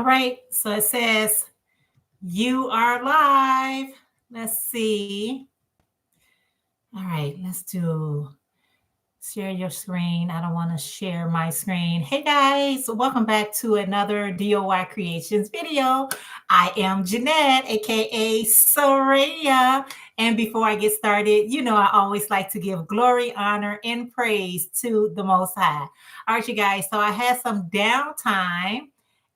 right, so it says you are live. Let's see. All right, let's do share your screen. I don't want to share my screen. Hey guys, welcome back to another DOY Creations video. I am Jeanette, aka Sarayah. And before I get started, I always like to give glory, honor, and praise to the Most High. All right, you guys, so I had some downtime.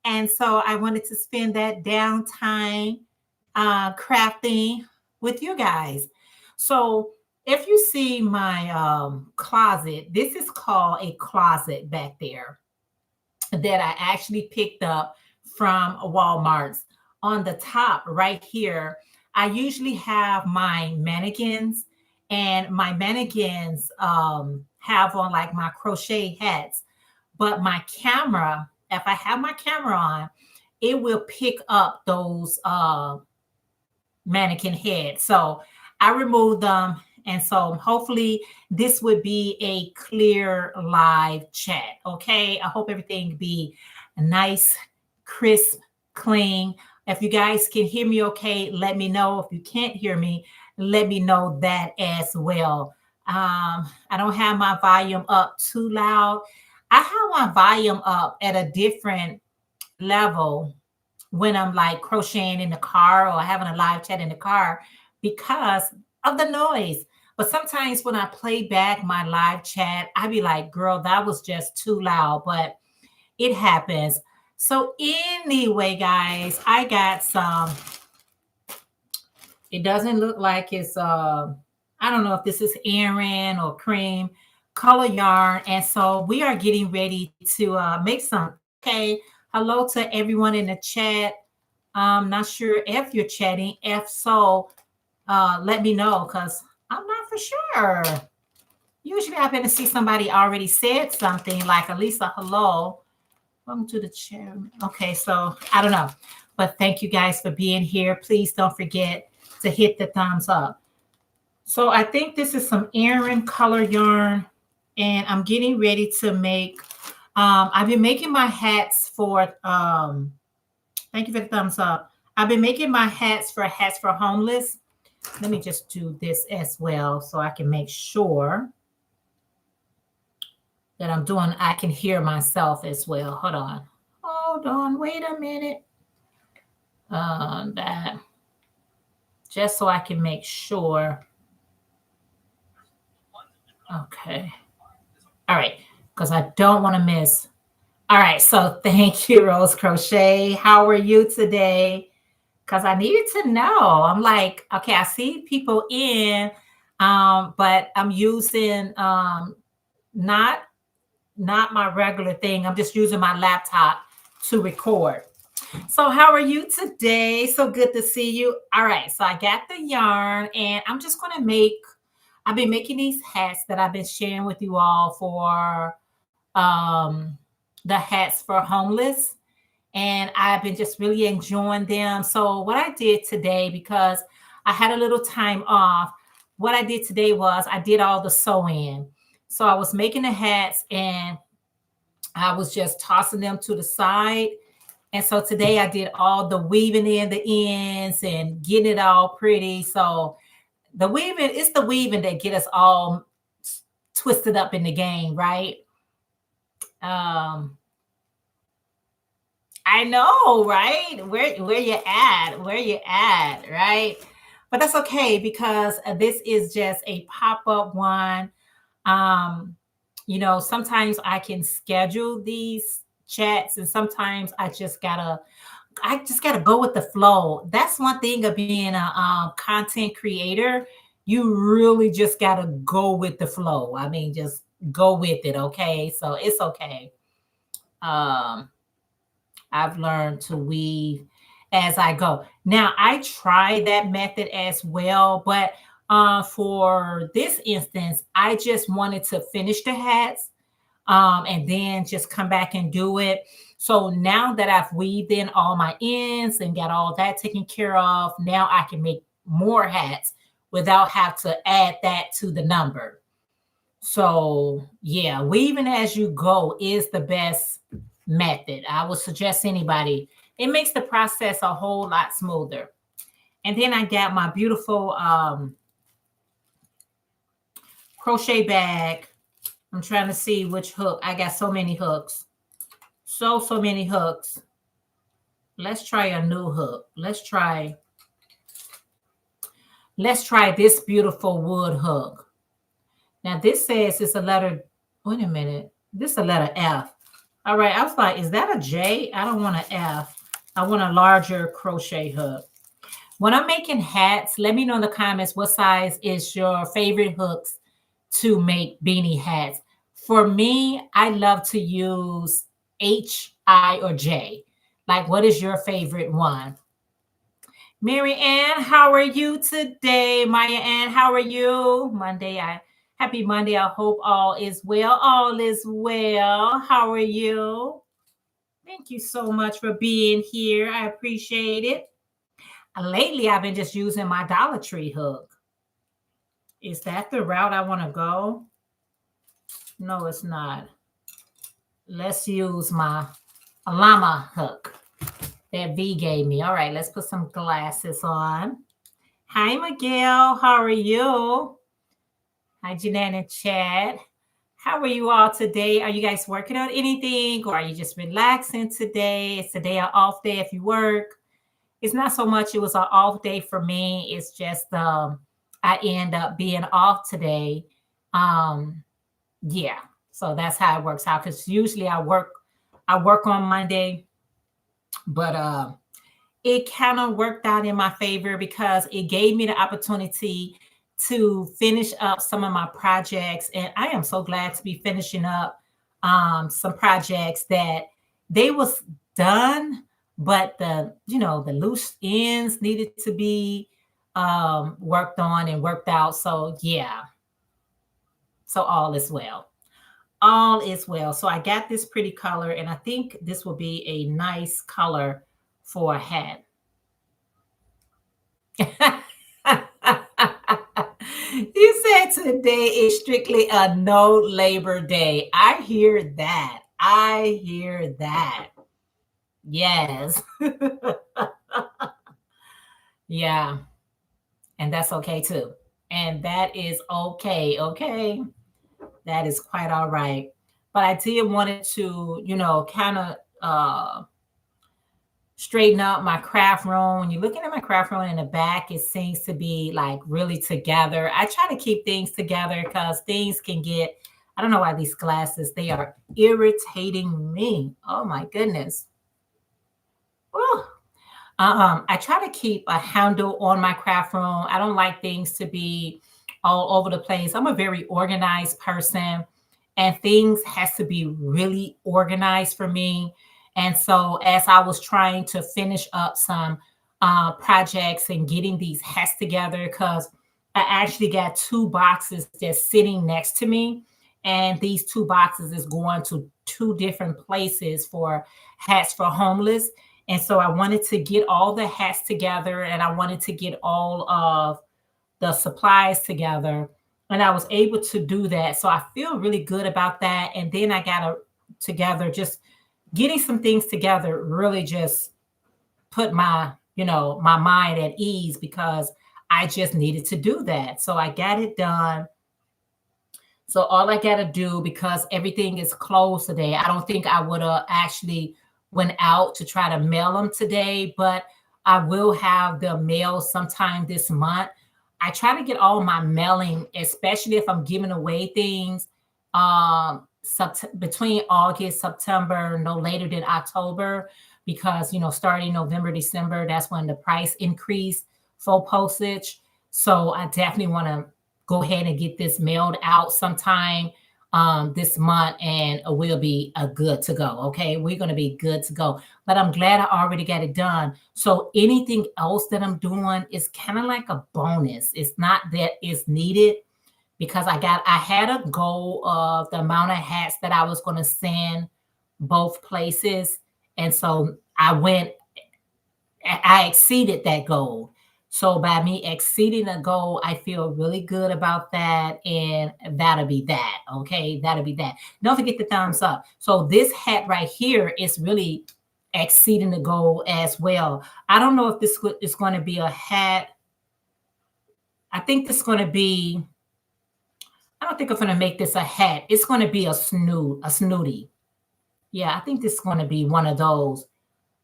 And so I wanted to spend that downtime crafting with you guys. So if you see my closet, this is called a closet back there that I actually picked up from Walmart's. On the top right here, I usually have my mannequins, and my mannequins have on like my crochet hats. But my camera, if I have my camera on, it will pick up those mannequin heads. So I removed them. And so hopefully this would be a clear live chat. Okay. I hope everything be nice, crisp, clean. If you guys can hear me okay, let me know. If you can't hear me, let me know that as well. I don't have my volume up too loud. I have my volume up at a different level when I'm like crocheting in the car or having a live chat in the car because of the noise. But sometimes when I play back my live chat, I be like, girl, that was just too loud, but it happens. So anyway, guys, I got some, it doesn't look like it's, I don't know if this is Aran or cream color yarn. And so we are getting ready to make some. Okay. Hello to everyone in the chat. I'm not sure if you're chatting. If so, let me know because I'm not for sure. Usually I better see somebody already said something like at least a hello. Welcome to the chat. Okay, so I don't know. But thank you guys for being here. Please don't forget to hit the thumbs up. So I think this is some Aran color yarn. And I'm getting ready to make, I've been making my hats for, thank you for the thumbs up. I've been making my hats for homeless. Let me just do this as well so I can make sure that I'm doing, I can hear myself as well. Hold on, wait a minute. That, just so I can make sure. Okay. All right, because I don't want to miss. All right, so thank you, Rose Crochet. How are you today? Because I needed to know. I'm like, okay, I see people in, but I'm using not my regular thing. I'm just using my laptop to record. So how are you today? So good to see you. All right, so I got the yarn, and I'm just going to make, I've been making these hats that I've been sharing with you all for the hats for homeless. And I've been just really enjoying them. So what I did today, because I had a little time off, what I did today was I did all the sewing. So I was making the hats and I was just tossing them to the side. And so today I did all the weaving in the ends and getting it all pretty. So the weaving, it's the weaving that get us all twisted up in the game, right? I know, right? Where you at? Where you at, right? But that's okay because this is just a pop-up one. Sometimes I can schedule these chats and sometimes I just gotta go with the flow. That's one thing of being a content creator. You really just gotta go with the flow. I mean, just go with it, okay? So it's okay. I've learned to weave as I go. Now, I tried that method as well, but for this instance, I just wanted to finish the hats and then just come back and do it. So now that I've weaved in all my ends and got all that taken care of, now I can make more hats without have to add that to the number. So yeah, weaving as you go is the best method. I would suggest anybody, It makes the process a whole lot smoother. And then I got my beautiful crochet bag. I'm trying to see which hook. I got so many hooks. So many hooks. Let's try a new hook. Let's try this beautiful wood hook. Now this says it's a letter. Wait a minute. This is a letter F. All right. I was like, is that a J? I don't want an F. I want a larger crochet hook. When I'm making hats, let me know in the comments what size is your favorite hooks to make beanie hats. For me, I love to use H, I, or J. Like, what is your favorite one? Mary Ann, how are you today? Maya Ann, how are you? Happy Monday. I hope all is well. All is well. How are you? Thank you so much for being here. I appreciate it. Lately, I've been just using my Dollar Tree hook. Is that the route I want to go? No, it's not. Let's use my llama hook that V gave me. All right, let's put some glasses on. Hi, Miguel. How are you? Hi, Jeanette and Chad. How are you all today? Are you guys working on anything, or are you just relaxing today? It's a day, an off day if you work. It's not so much it was an off day for me. It's just I end up being off today. Yeah, so that's how it works out, because usually I work on Monday, but it kind of worked out in my favor because it gave me the opportunity to finish up some of my projects. And I am so glad to be finishing up some projects that they was done, but the loose ends needed to be worked on and worked out. So yeah, so all is well. All is well. So I got this pretty color, and I think this will be a nice color for a hat. You said today is strictly a no labor day. I hear that. I hear that. Yes. Yeah. And that's okay too. And that is okay. Okay. That is quite all right. But I did wanted to, kind of straighten up my craft room. When you're looking at my craft room in the back, it seems to be like really together. I try to keep things together because things can get, I don't know why these glasses, they are irritating me. Oh my goodness. Whew. I try to keep a handle on my craft room. I don't like things to be all over the place. I'm a very organized person, and things has to be really organized for me. And so as I was trying to finish up some projects and getting these hats together, because I actually got two boxes that's sitting next to me. And these two boxes is going to two different places for hats for homeless. And so I wanted to get all the hats together, and I wanted to get all of the supplies together. And I was able to do that. So I feel really good about that. And then I got together, just getting some things together, really just put my mind at ease, because I just needed to do that. So I got it done. So all I got to do, because everything is closed today, I don't think I would have actually went out to try to mail them today, but I will have the mail sometime this month. I try to get all my mailing, especially if I'm giving away things, between August, September, no later than October, because, starting November, December, that's when the price increase for postage. So I definitely want to go ahead and get this mailed out sometime this month, and we'll be good to go. Okay, we're going to be good to go. But I'm glad I already got it done. So anything else that I'm doing is kind of like a bonus. It's not that it's needed, because I had a goal of the amount of hats that I was going to send both places. And so I exceeded that goal. So by me exceeding the goal, I feel really good about that. And that'll be that. Okay. That'll be that. Don't forget the thumbs up. So this hat right here is really exceeding the goal as well. I don't know if this is going to be a hat. I think this is going to be, I don't think I'm going to make this a hat. It's going to be a snooty. Yeah, I think this is going to be one of those.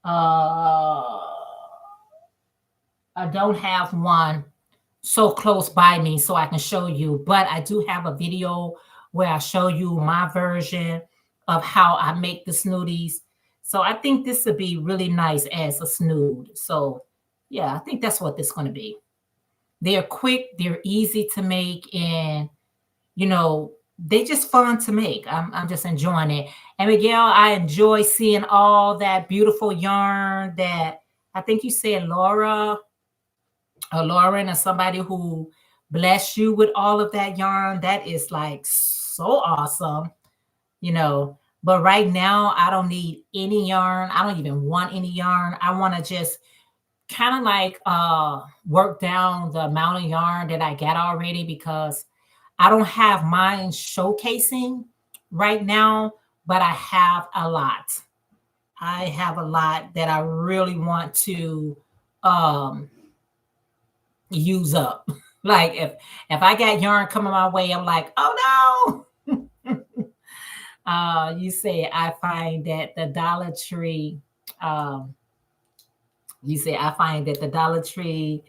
I don't have one so close by me so I can show you, but I do have a video where I show you my version of how I make the snooties. So I think this would be really nice as a snood. So yeah, I think that's what this is going to be. They're quick, they're easy to make, and you know, they just fun to make. I'm just enjoying it. And Miguel, I enjoy seeing all that beautiful yarn that I think you said Laura or Lauren or somebody who blessed you with all of that yarn. That is like so awesome, you know. But right now, I don't need any yarn. I don't even want any yarn. I want to just kind of like work down the amount of yarn that I got already because I don't have mine showcasing right now, but I have a lot. I have a lot that I really want to use up. Like if I got yarn coming my way, I'm like, oh no. You say I find that the Dollar Tree. You say I find that the Dollar Tree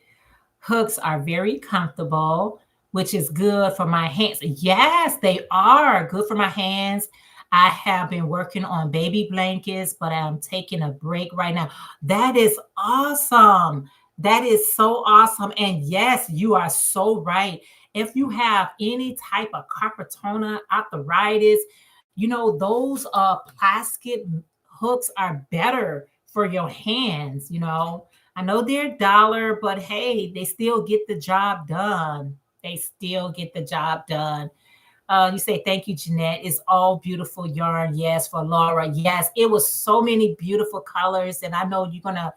hooks are very comfortable, which is good for my hands. Yes, they are good for my hands. I have been working on baby blankets, but I'm taking a break right now. That is awesome. That is so awesome. And yes, you are so right. If you have any type of carpal tunnel, arthritis, you know, those plastic hooks are better for your hands, you know. I know they're a dollar, but hey, they still get the job done. They still get the job done. You say, thank you, Jeanette. It's all beautiful yarn. Yes, for Laura. Yes, it was so many beautiful colors. And I know you're going to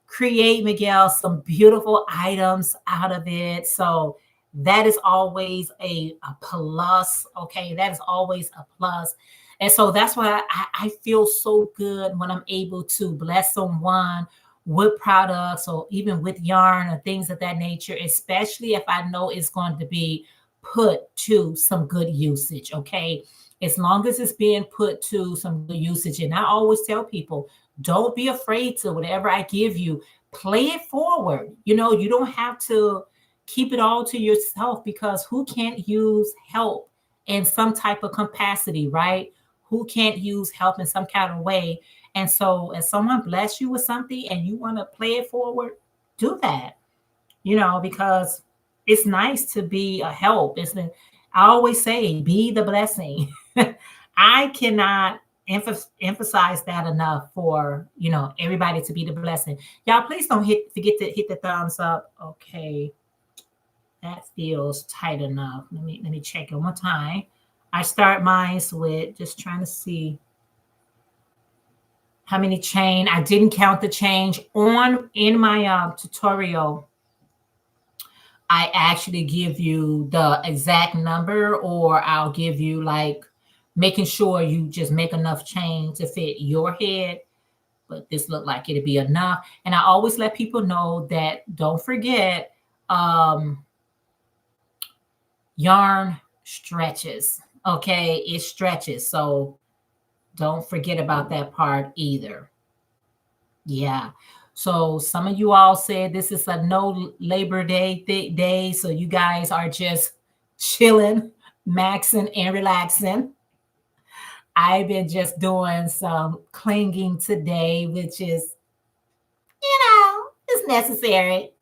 create, Miguel, some beautiful items out of it. So that is always a plus. Okay, that is always a plus. And so that's why I feel so good when I'm able to bless someone with products or even with yarn or things of that nature, especially if I know it's going to be put to some good usage. Okay. As long as it's being put to some good usage. And I always tell people, don't be afraid to whatever I give you, play it forward. You know, you don't have to keep it all to yourself because who can't use help in some type of capacity, right? Who can't use help in some kind of way? And so if someone bless you with something and you want to play it forward, do that, you know, because it's nice to be a help. I always say, be the blessing. I cannot emphasize that enough for, you know, everybody to be the blessing. Y'all, please don't forget to hit the thumbs up. Okay. That feels tight enough. Let me check it one more time. I start mine with just trying to see how many chain. I didn't count the change in my tutorial. I actually give you the exact number, or I'll give you like making sure you just make enough chain to fit your head. But this looked like it'd be enough. And I always let people know that don't forget yarn stretches. Okay, it stretches. So don't forget about that part either. Yeah. So some of you all said this is a no Labor Day day. So you guys are just chilling, maxing, and relaxing. I've been just doing some clinging today, which is, you know, it's necessary.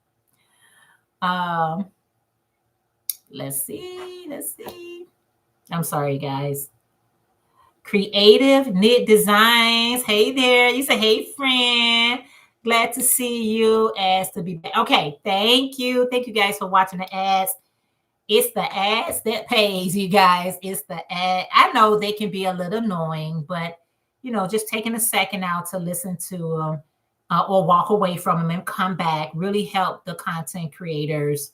Let's see. I'm sorry, guys. Creative Knit Designs. Hey there. You say, hey, friend. Glad to see you. Ads to be back. Okay. Thank you. Thank you guys for watching the ads. It's the ads that pays, you guys. It's the ad. I know they can be a little annoying, but, you know, just taking a second out to listen to them or walk away from them and come back really help the content creators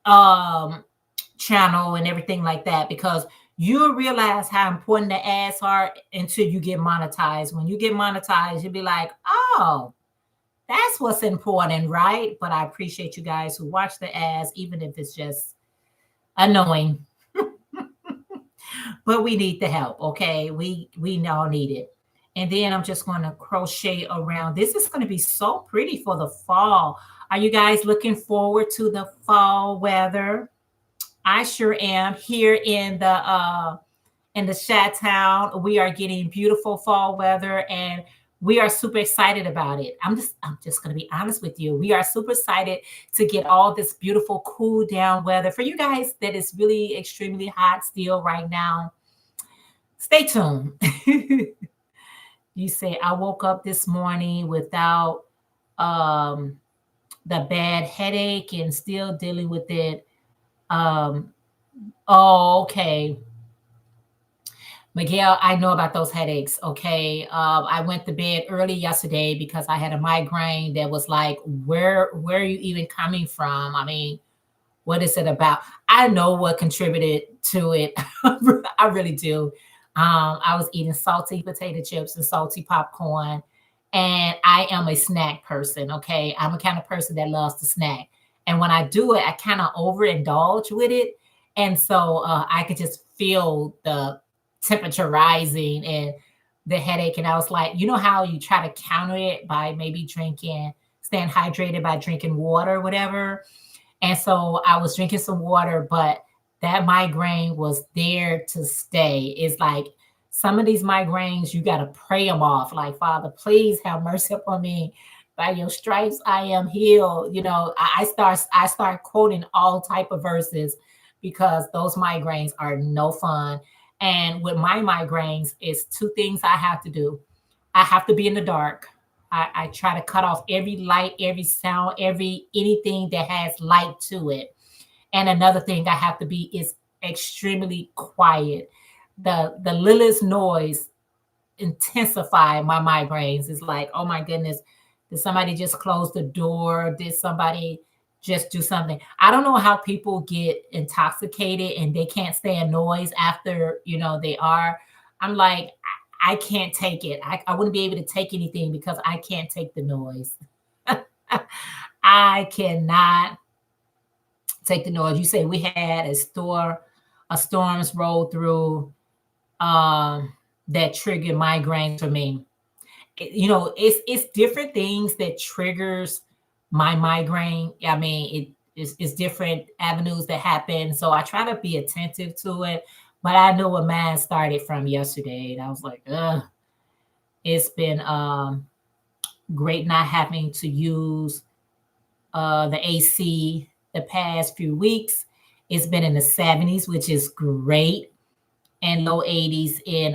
channel and everything like that, because you'll realize how important the ads are until you get monetized. When you get monetized, you'll be like, oh, that's what's important, right? But I appreciate you guys who watch the ads, even if it's just annoying. But we need the help, okay? We all need it. And then I'm just going to crochet around. This is going to be so pretty for the fall. Are you guys looking forward to the fall weather? I sure am. Here in the Chi-Town, we are getting beautiful fall weather, and we are super excited about it. I'm just going to be honest with you. We are super excited to get all this beautiful cool down weather. For you guys that is really extremely hot still right now, stay tuned. You say I woke up this morning without um the bad headache and still dealing with it. Um oh, okay. Miguel, I know about those headaches. Okay. I went to bed early yesterday because I had a migraine that was like, where are you even coming from? I mean, what is it about? I know what contributed to it. I really do. I was eating salty potato chips and salty popcorn, and I am a snack person. Okay. I'm a kind of person that loves to snack. And when I do it, I kind of overindulge with it. And so I could just feel the temperature rising and the headache. And I was like, you know how you try to counter it by maybe staying hydrated by drinking water or whatever. And so I was drinking some water, but that migraine was there to stay. It's like some of these migraines, you got to pray them off. Like, Father, please have mercy upon me. By your stripes, I am healed. You know, I start quoting all type of verses because those migraines are no fun. And with my migraines, it's two things I have to do. I have to be in the dark. I try to cut off every light, every sound, every anything that has light to it. And another thing I have to be is extremely quiet. The littlest noise intensify my migraines. It's like, oh my goodness, did somebody just close the door? Did somebody just do something? I don't know how people get intoxicated and they can't stand noise after, they are. I'm like, I can't take it. I wouldn't be able to take anything because I can't take the noise. I cannot take the noise. You say we had a storms roll through that triggered migraines for me. It's different things that triggers my migraine. I mean, it's different avenues that happen. So I try to be attentive to it. But I know what mine started from yesterday. And I was like, ugh, it's been great not having to use the AC the past few weeks. It's been in the 70s, which is great, and low 80s in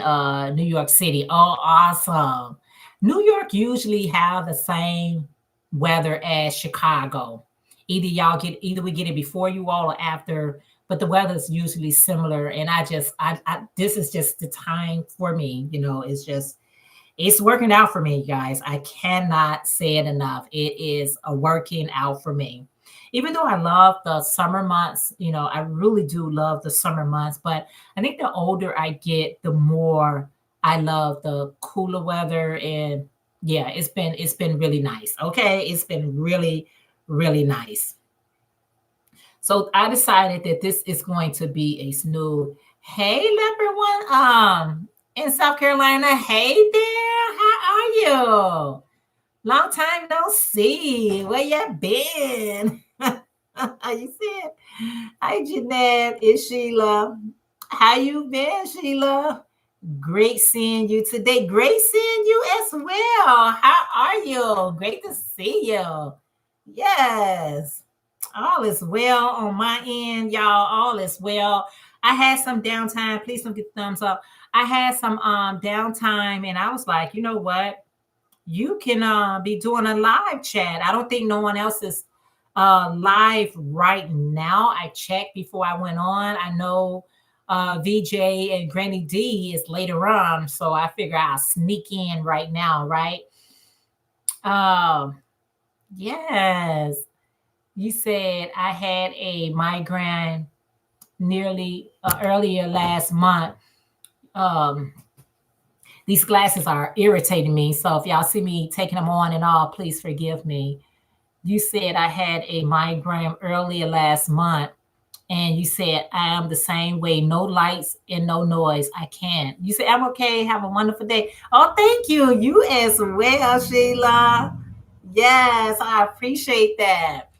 New York City. Oh, awesome. New York usually have the same weather as Chicago. Either we get it before you all or after, but the weather is usually similar. And I this is just the time for me. It's working out for me, guys. I cannot say it enough. It is a working out for me. Even though I love the summer months, I really do love the summer months. But I think the older I get, the more I love the cooler weather. And yeah, it's been really nice. Okay, it's been really, really nice. So I decided that this is going to be a snoo. Hey, leopard one, in South Carolina. Hey there, how are you? Long time no see. Where you been? You said, hi, Jeanette. It's Sheila. How you been, Sheila? Great seeing you today. Great seeing you as well. How are you? Great to see you. Yes. All is well on my end, y'all. All is well. I had some downtime. Please don't get the thumbs up. I had some downtime, and I was like, you know what? You can be doing a live chat. I don't think no one else is live right now. I checked before I went on. I know VJ and Granny D is later on, so I figure I'll sneak in right now, right? Yes. You said I had a migraine nearly earlier last month. Um, these glasses are irritating me. So if y'all see me taking them on and off, please forgive me. You said I had a migraine earlier last month, and you said I am the same way. No lights and no noise. I can't. You said I'm okay. Have a wonderful day. Oh, thank you. You as well, Sheila. Yes, I appreciate that.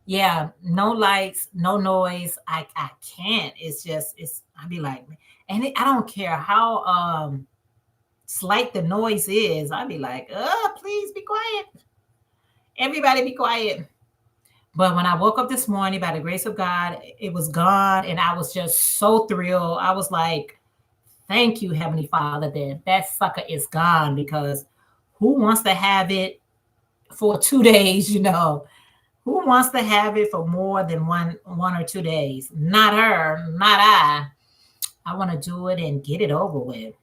Yeah, no lights, no noise. I can't. It's just I be like, and I don't care how slight the noise is. I'd be like, please be quiet. Everybody be quiet. But when I woke up this morning, by the grace of God, it was gone. And I was just so thrilled. I was like, thank you, Heavenly Father, that sucker is gone, because who wants to have it for 2 days, Who wants to have it for more than one or 2 days? Not her, not I. I want to do it and get it over with.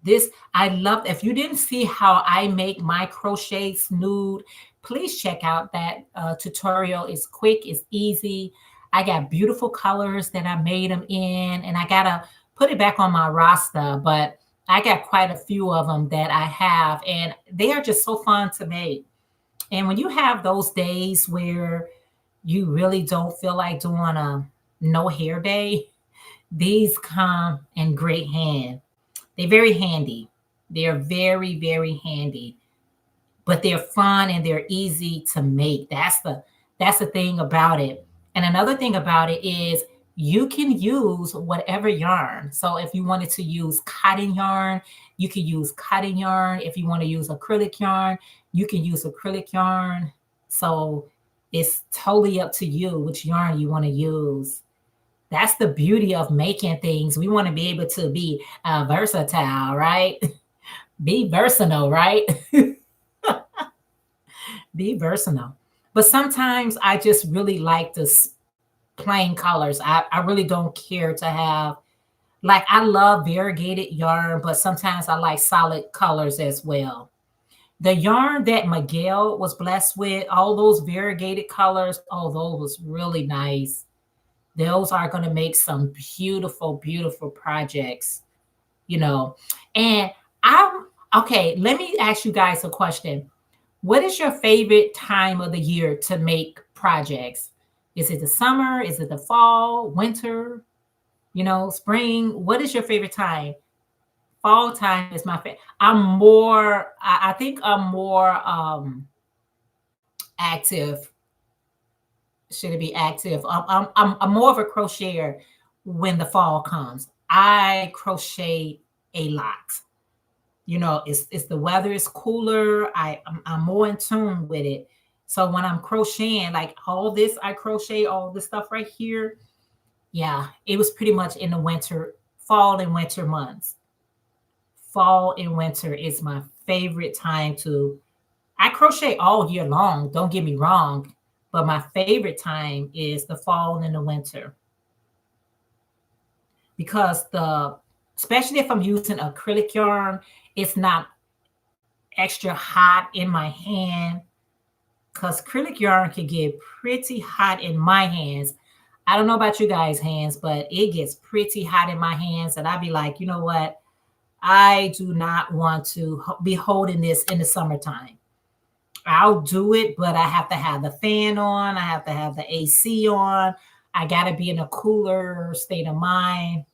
This, I love. If you didn't see how I make my crochet snood, please check out that tutorial. It's quick, it's easy. I got beautiful colors that I made them in, and I gotta put it back on my roster, but I got quite a few of them that I have, and they are just so fun to make. And when you have those days where you really don't feel like doing a no hair day, these come in great hand. They're very handy. They're very, very handy, but they're fun and they're easy to make. That's the thing about it. And another thing about it is you can use whatever yarn. So if you wanted to use cotton yarn, you can use cotton yarn. If you want to use acrylic yarn, you can use acrylic yarn. So it's totally up to you which yarn you want to use. That's the beauty of making things. We want to be able to be versatile, right? Be versatile, right? Be versatile. But sometimes I just really like the plain colors. I really don't care to have, like, I love variegated yarn, but sometimes I like solid colors as well. The yarn that Miguel was blessed with, all those variegated colors, oh, those was really nice. Those are going to make some beautiful, beautiful projects, you know. And I'm okay. Let me ask you guys a question. What is your favorite time of the year to make projects? Is it the summer? Is it the fall, winter, spring? What is your favorite time? Fall time is my favorite. I think I'm more active. Should it be active? I'm more of a crocheter when the fall comes. I crochet a lot. It's the weather is cooler. I'm more in tune with it. So when I'm crocheting, like all this, I crochet all this stuff right here. Yeah, it was pretty much in the winter, fall and winter months. Fall and winter is my favorite time to. I crochet all year long. Don't get me wrong, but my favorite time is the fall and the winter, because especially if I'm using acrylic yarn, it's not extra hot in my hand, because acrylic yarn can get pretty hot in my hands. I don't know about you guys' hands, but it gets pretty hot in my hands. And I'd be like, you know what? I do not want to be holding this in the summertime. I'll do it, but I have to have the fan on. I have to have the AC on. I got to be in a cooler state of mind.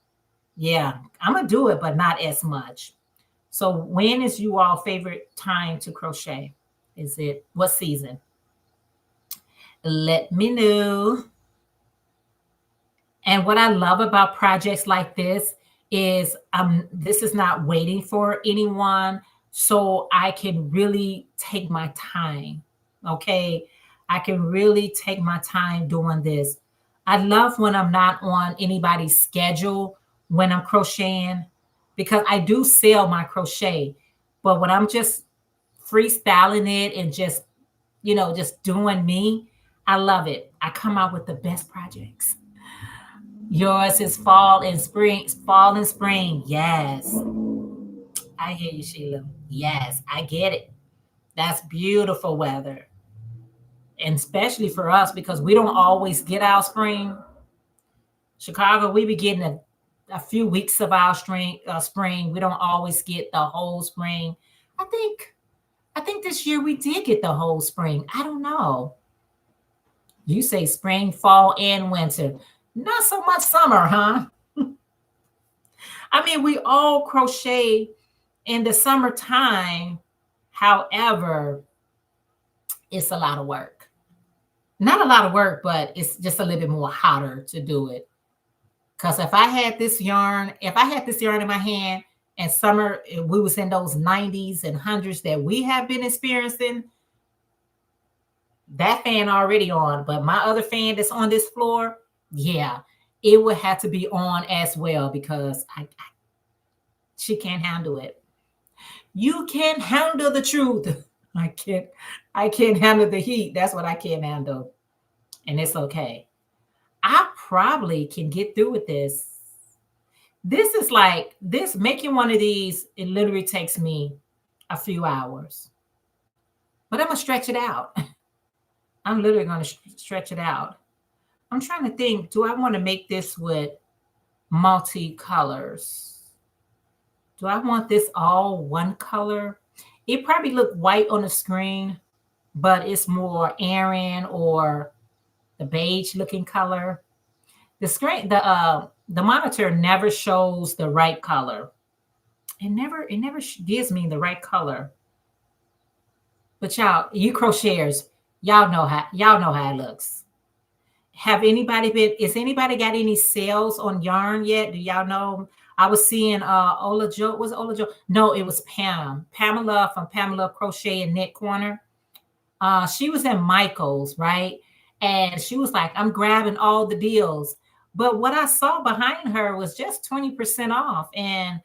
Yeah, I'm going to do it, but not as much. So when is you all favorite time to crochet? Is it what season? Let me know. And what I love about projects like this is this is not waiting for anyone. So I can really take my time. Okay. I can really take my time doing this. I love when I'm not on anybody's schedule when I'm crocheting, because I do sell my crochet. But when I'm just freestyling it and just doing me, I love it. I come out with the best projects. Yours is fall and spring. Fall and spring. Yes. I hear you, Sheila. Yes, I get it. That's beautiful weather. And especially for us, because we don't always get our spring. Chicago, we be getting a few weeks of our spring. We don't always get the whole spring. I think I think this year we did get the whole spring. I don't know. You say spring, fall, and winter. Not so much summer, huh? I mean, we all crochet in the summertime. However, it's a lot of work. Not a lot of work, but it's just a little bit more hotter to do it. Because if I had this yarn in my hand and summer, we was in those 90s and hundreds that we have been experiencing, that fan already on. But my other fan that's on this floor, yeah, it would have to be on as well because she can't handle it. You can't handle the truth. I can't handle the heat. That's what I can't handle. And it's okay. I probably can get through with this. This is like this making one of these, it literally takes me a few hours. But I'm gonna stretch it out. I'm literally gonna stretch it out. I'm trying to think, do I want to make this with multi-colors? Do I want this all one color? It probably look white on the screen, but it's more Aran or the beige looking color. The screen, the monitor never shows the right color. It never gives me the right color. But y'all, you crocheters, y'all know how it looks. Is anybody got any sales on yarn yet? Do y'all know? I was seeing Ola Jo. Was it Ola Jo? No, it was Pamela from Pamela Crochet and Knit Corner. She was in Michael's, right? And she was like, I'm grabbing all the deals. But what I saw behind her was just 20% off. And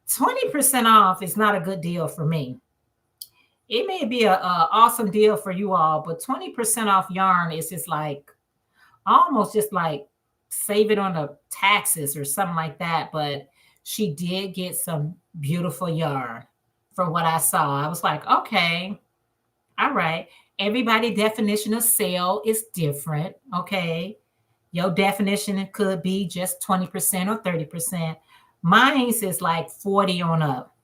20% off is not a good deal for me. It may be an awesome deal for you all, but 20% off yarn is just like almost just like save it on the taxes or something like that. But she did get some beautiful yarn from what I saw. I was like, okay, all right. Everybody's definition of sale is different. Okay. Your definition could be just 20% or 30%. Mine is like 40 on up.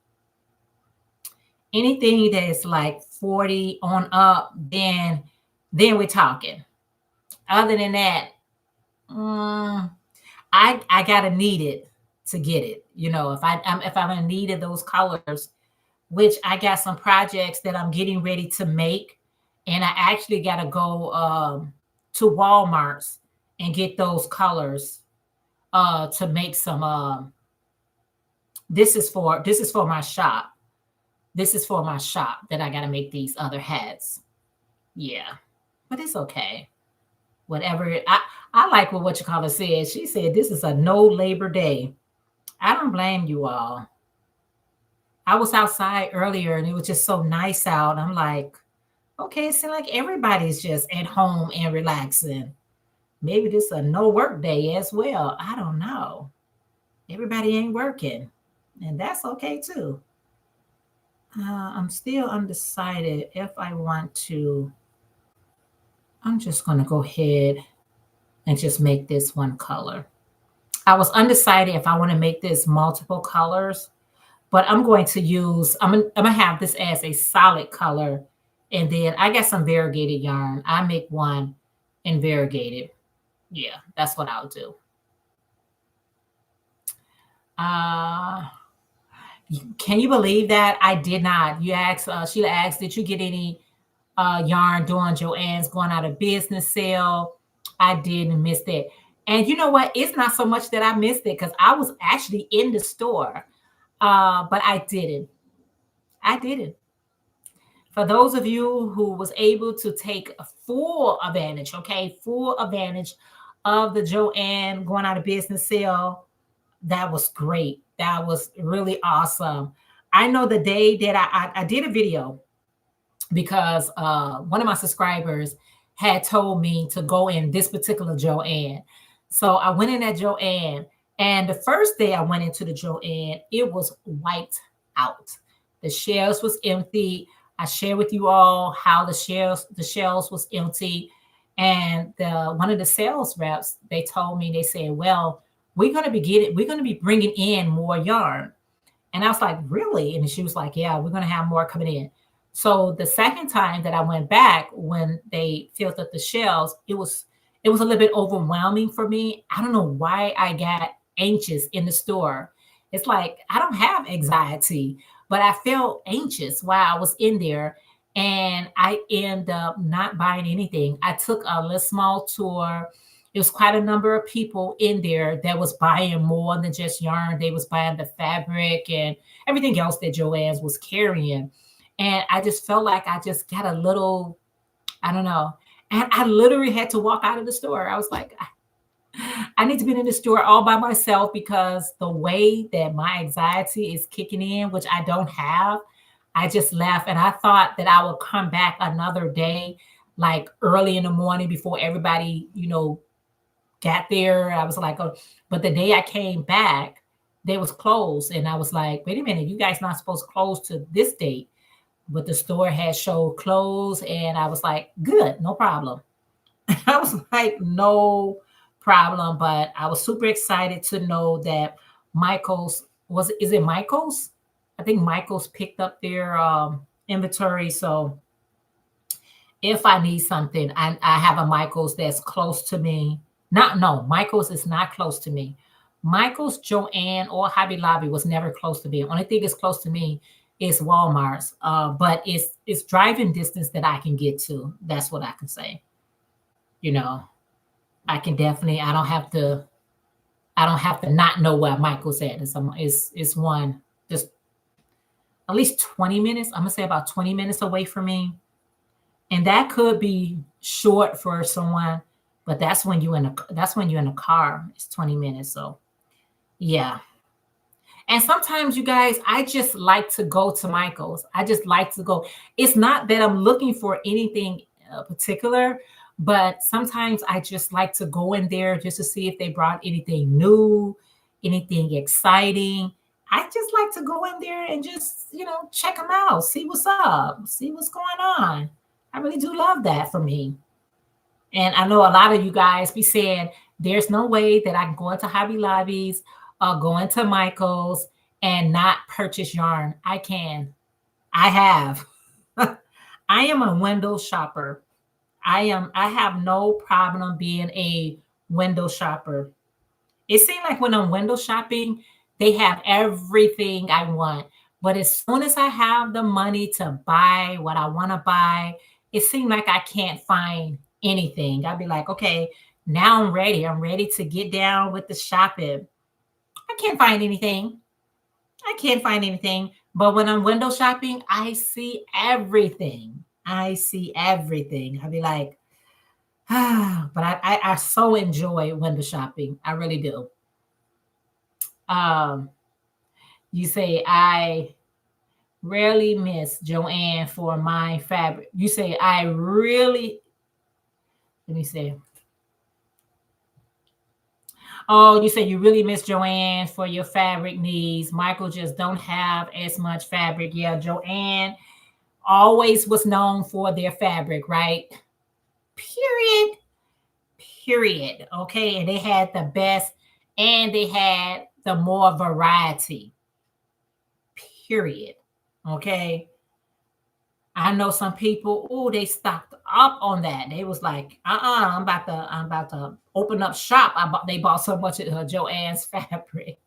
Anything that is like 40 on up, then we're talking. Other than that, I gotta need it to get it. You know, if I'm in need of those colors, which I got some projects that I'm getting ready to make, and I actually gotta go to Walmart's and get those colors to make some. This is for my shop. This is for my shop that I gotta make these other hats. Yeah, but it's okay. Whatever. I like what you call it said. She said this is a no labor day. I don't blame you all. I was outside earlier and it was just so nice out. I'm like, okay, it seems like everybody's just at home and relaxing. Maybe this is a no work day as well. I don't know. Everybody ain't working, and that's okay too. I'm still undecided if I want to. I'm just going to go ahead and just make this one color. I was undecided if I want to make this multiple colors, but I'm going to use, I'm going to have this as a solid color. And then I got some variegated yarn. I make one in variegated. Yeah, that's what I'll do. Can you believe that? I did not. You asked, Sheila asked, did you get any yarn during Joanne's going out of business sale? I didn't miss that. And you know what? It's not so much that I missed it because I was actually in the store, but I didn't. For those of you who was able to take full advantage, okay, full advantage of the Joanne going out of business sale, that was great. That was really awesome. I know the day that I did a video because one of my subscribers had told me to go in this particular Joanne. So I went in at Joanne, and the first day I went into the Joanne, it was wiped out. The shelves was empty. I shared with you all how the shelves was empty. And one of the sales reps, they told me, they said, well, we're going to be bringing in more yarn. And I was like, really? And she was like, yeah, we're going to have more coming in. So the second time that I went back, when they filled up the shelves, it was a little bit overwhelming for me. I don't know why I got anxious in the store. It's like I don't have anxiety, but I felt anxious while I was in there. And I end up not buying anything. I took a little small tour. It was quite a number of people in there that was buying more than just yarn. They was buying the fabric and everything else that Joann's was carrying. And I just felt like I just got a little, I don't know. And I literally had to walk out of the store. I was like, I need to be in the store all by myself because the way that my anxiety is kicking in, which I don't have, I just left and I thought that I would come back another day, like early in the morning before everybody, got there. I was like, oh, but the day I came back, they was closed. And I was like, wait a minute, you guys not supposed to close to this date. But the store had showed closed. And I was like, good, no problem. I was like, no problem. But I was super excited to know that is it Michael's? I think Michael's picked up their inventory. So if I need something, I have a Michael's that's close to me. No, Michael's is not close to me. Michael's, Joann, or Hobby Lobby was never close to me. Only thing that's close to me is Walmart's. But it's driving distance that I can get to. That's what I can say. You know, I can definitely. I don't have to. I don't have to not know where Michael's at. It's one just at least 20 minutes. I'm gonna say about 20 minutes away from me. And that could be short for someone, but that's when you're in a car. It's 20 minutes. So yeah. And sometimes you guys, I just like to go to Michael's. I just like to go. It's not that I'm looking for anything particular, but sometimes I just like to go in there just to see if they brought anything new, anything exciting. I just like to go in there and just, check them out, see what's up, see what's going on. I really do love that for me. And I know a lot of you guys be saying, there's no way that I can go into Hobby Lobbies or go into Michael's and not purchase yarn. I can. I have. I am a window shopper. I have no problem being a window shopper. It seems like when I'm window shopping, they have everything I want. But as soon as I have the money to buy what I want to buy, it seems like I can't find anything. I'd be like, okay, now I'm ready. I'm ready to get down with the shopping. I can't find anything. I can't find anything. But when I'm window shopping, I see everything. I see everything. I'd be like, but I so enjoy window shopping. I really do. Um, you say I rarely miss Joann for my fabric. You say I really. Let me see. Oh, you say you really miss Joann for your fabric needs. Michael just don't have as much fabric. Yeah, Joann always was known for their fabric, right? Period. Period. Okay. And they had the best and they had the more variety. Period. Okay. I know some people, oh, they stocked up on that. They was like, I'm about to open up shop. They bought so much of Joann's fabric.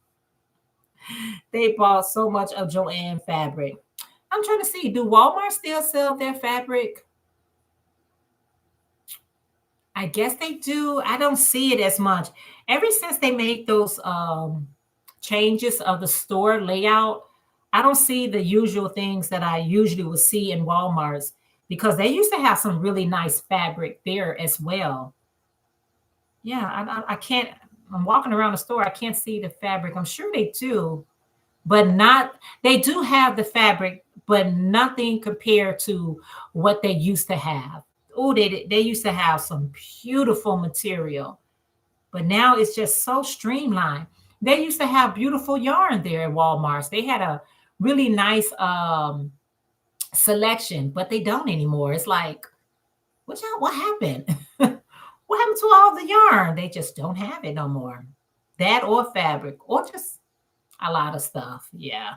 They bought so much of Joann fabric. I'm trying to see, do Walmart still sell their fabric? I guess they do. I don't see it as much. Ever since they made those changes of the store layout, I don't see the usual things that I usually would see in Walmart's because they used to have some really nice fabric there as well. Yeah, I can't. I'm walking around the store. I can't see the fabric. I'm sure they do, but not. They do have the fabric, but nothing compared to what they used to have. Oh, they used to have some beautiful material, but now it's just so streamlined. They used to have beautiful yarn there at Walmart's. They had a really nice selection, but they don't anymore. It's like, what happened? What happened to all the yarn? They just don't have it no more. That or fabric or just a lot of stuff. Yeah.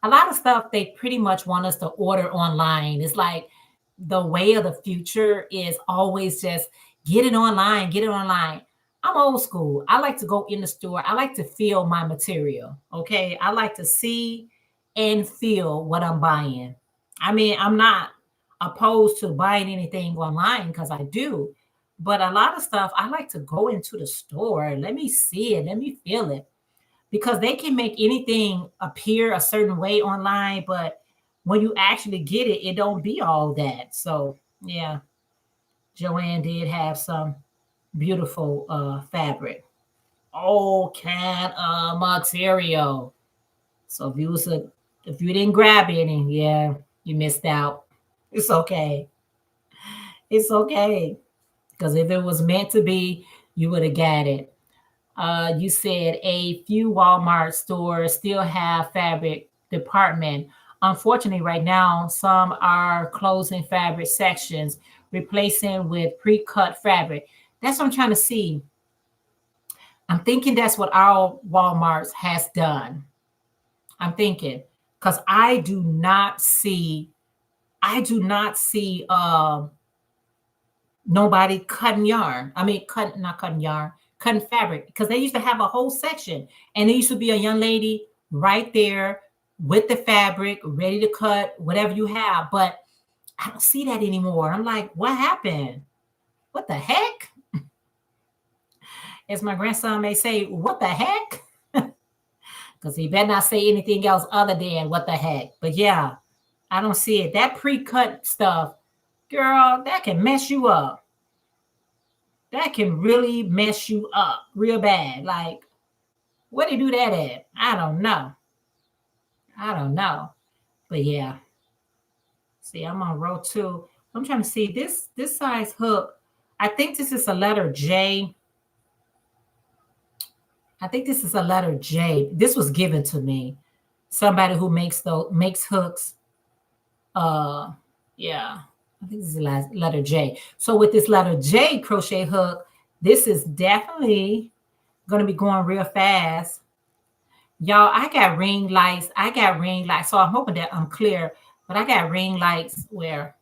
A lot of stuff they pretty much want us to order online. It's like the way of the future is always just get it online, get it online. I'm old school. I like to go in the store. I like to feel my material. Okay. I like to see and feel what I'm buying. I mean, I'm not opposed to buying anything online because I do. But a lot of stuff, I like to go into the store. Let me see it. Let me feel it because they can make anything appear a certain way online, but when you actually get it, it don't be all that. So yeah, Joanne did have some beautiful fabric. Oh, can material. So if you didn't grab any, yeah, you missed out. It's okay. It's okay. Because if it was meant to be, you would have got it. You said a few Walmart stores still have fabric department. Unfortunately, right now, some are closing fabric sections, replacing with pre-cut fabric. That's what I'm trying to see. I'm thinking that's what our Walmarts has done. I'm thinking because I do not see nobody cutting yarn. I mean, not cutting yarn, cutting fabric because they used to have a whole section and there used to be a young lady right there with the fabric ready to cut whatever you have. But I don't see that anymore. I'm like, what happened? What the heck? As my grandson may say, what the heck? Because he better not say anything else other than what the heck. But yeah, I don't see it. That pre-cut stuff, girl, that can mess you up. That can really mess you up real bad. Like, where do you do that at? I don't know. I don't know. But yeah. See, I'm on row 2. I'm trying to see this size hook. I think this is a letter J. I think this is a letter J. This was given to me. Somebody who makes hooks. Uh yeah. I think this is the letter J. So with this letter J crochet hook, this is definitely going to be going real fast. Y'all, I got ring lights. So I'm hoping that I'm clear. But I got ring lights where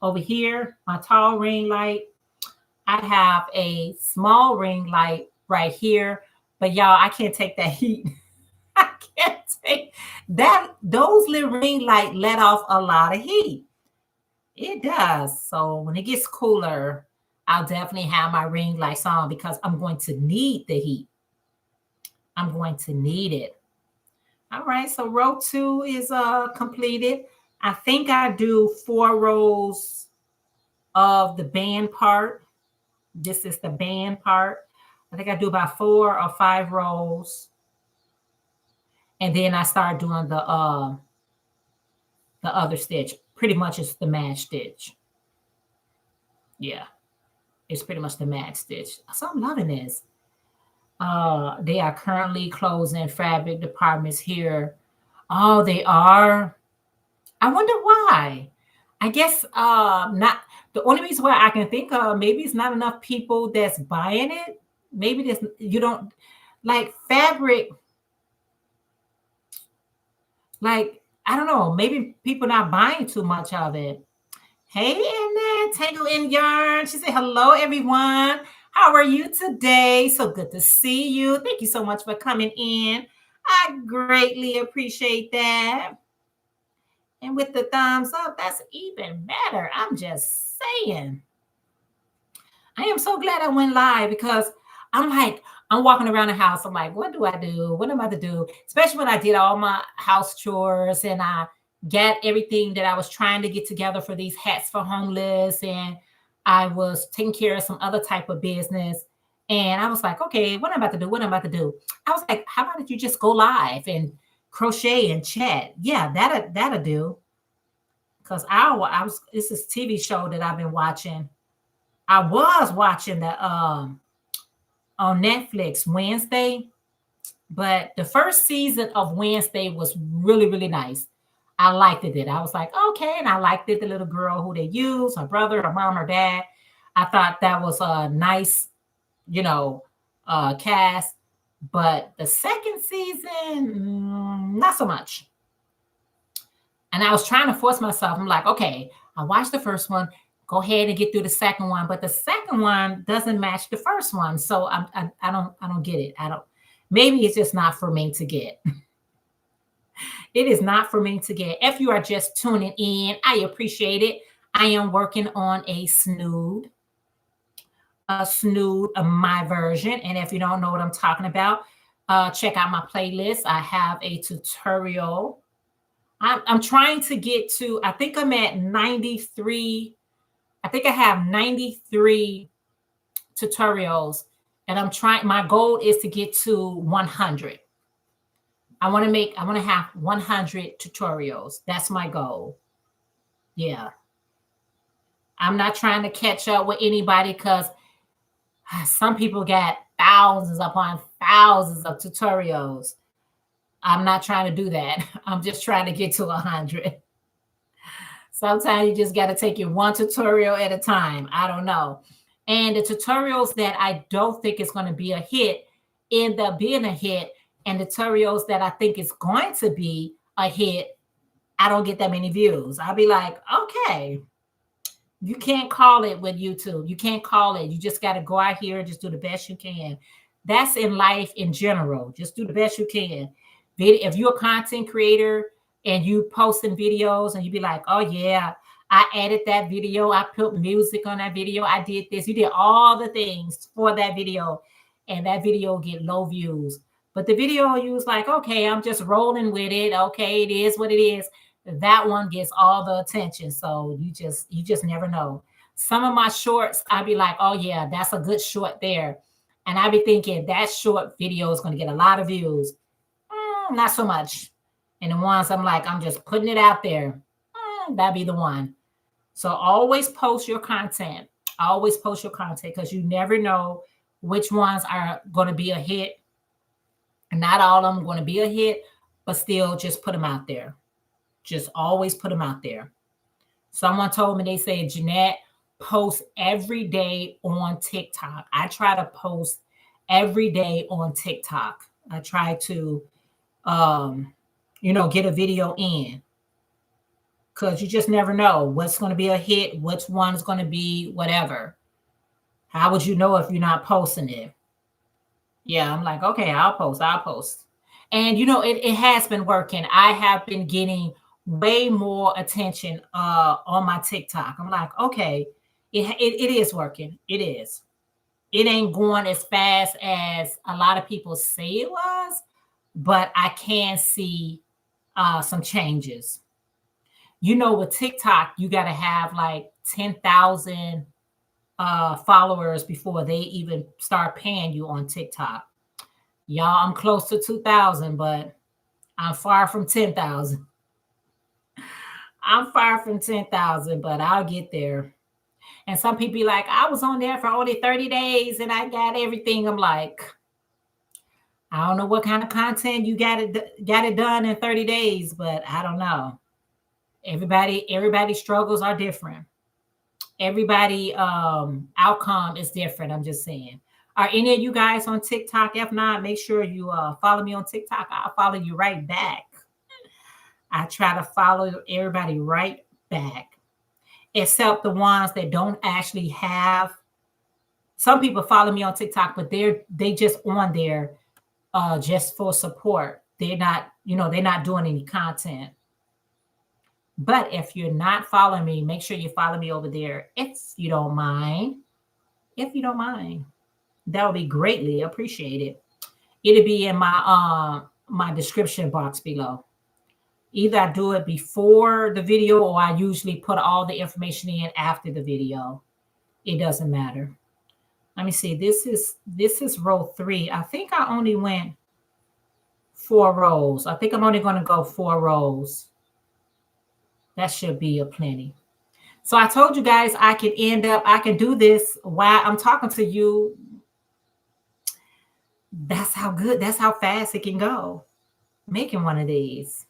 over here, my tall ring light. I have a small ring light right here. But y'all, I can't take that heat. I can't take that. Those little ring light let off a lot of heat. It does. So when it gets cooler, I'll definitely have my ring lights on because I'm going to need the heat. I'm going to need it. All right. So row 2 is completed. I think I do 4 rows of the band part. This is the band part. I think I do about 4 or 5 rows. And then I start doing the other stitch. Pretty much it's the match stitch. Yeah, it's pretty much the match stitch. So I'm loving this. They are currently closing fabric departments here. Oh, they are. I wonder why. I guess not. The only reason why I can think of maybe it's not enough people that's buying it. Maybe this you don't like fabric. Like I don't know. Maybe people not buying too much of it. Hey, Annette, Tangle in Yarn. She said, hello, everyone. How are you today? So good to see you. Thank you so much for coming in. I greatly appreciate that. And with the thumbs up, that's even better. I'm just saying. I am so glad I went live because I'm walking around the house. I'm like, what do I do? What am I to do? Especially when I did all my house chores and I get everything that I was trying to get together for these hats for homeless. And I was taking care of some other type of business. And I was like, okay, what am I about to do? What am I about to do? I was like, how about if you just go live and crochet and chat? Yeah, that'll do. Because this is a TV show that I've been watching. I was watching the on Netflix Wednesday, but the first season of Wednesday was really, really nice. I liked it. I was like, okay. And I liked it. The little girl who they use, her brother, her mom, her dad. I thought that was a nice, you know, cast. But the second season, not so much. And I was trying to force myself. I'm like, okay, I watched the first one. Go ahead and get through the second one, but the second one doesn't match the first one. So I don't get it. I don't. Maybe it's just not for me to get. It is not for me to get. If you are just tuning in, I appreciate it. I am working on my version. And if you don't know what I'm talking about, check out my playlist. I have a tutorial. I'm trying to get to, I think I'm at 93. I think I have 93 tutorials, and my goal is to get to 100. I want to have 100 tutorials. That's my goal. Yeah. I'm not trying to catch up with anybody because some people got thousands upon thousands of tutorials. I'm not trying to do that. I'm just trying to get to 100. Sometimes you just got to take it one tutorial at a time. I don't know. And the tutorials that I don't think is going to be a hit end up being a hit. And the tutorials that I think is going to be a hit, I don't get that many views. I'll be like, okay, you can't call it with YouTube. You can't call it. You just got to go out here and just do the best you can. That's in life in general. Just do the best you can. If you're a content creator and you posting videos and you be like, oh yeah, I added that video. I put music on that video. I did this. You did all the things for that video, and that video get low views. But the video you was like, okay, I'm just rolling with it. Okay, it is what it is. That one gets all the attention. So you just never know. Some of my shorts, I'd be like, oh yeah, that's a good short there. And I'd be thinking that short video is going to get a lot of views. Not so much. And the ones I'm like, I'm just putting it out there. That'd be the one. So always post your content. Always post your content because you never know which ones are going to be a hit. Not all of them are going to be a hit, but still just put them out there. Just always put them out there. Someone told me, they said, Jeanette, post every day on TikTok. I try to post every day on TikTok. I try to get a video in, because you just never know what's going to be a hit, which one is going to be whatever. How would you know if you're not posting it? Yeah, I'm like, okay, I'll post. And it has been working. I have been getting way more attention on my TikTok. I'm like, okay, it is working. It is. It ain't going as fast as a lot of people say it was, but I can see some changes. With TikTok, you got to have like 10,000 followers before they even start paying you on TikTok. Y'all, I'm close to 2,000, but I'm far from 10,000. I'm far from 10,000, but I'll get there. And some people be like, I was on there for only 30 days and I got everything. I'm like, I don't know what kind of content you got it done in 30 days, but I don't know. Everybody's struggles are different. Everybody outcome is different. I'm just saying. Are any of you guys on TikTok? If not, make sure you follow me on TikTok. I'll follow you right back. I try to follow everybody right back, except the ones that don't actually have. Some people follow me on TikTok, but they just on there just for support. They're not doing any content. But if you're not following me, make sure you follow me over there if you don't mind. If you don't mind, that would be greatly appreciated. It'll be in my description box below. Either I do it before the video or I usually put all the information in after the video. It doesn't matter. Let me see. This is row 3. I think I only went 4 rows. I think I'm only going to go 4 rows. That should be a plenty. So I told you guys I can do this while I'm talking to you. That's how fast it can go. Making one of these.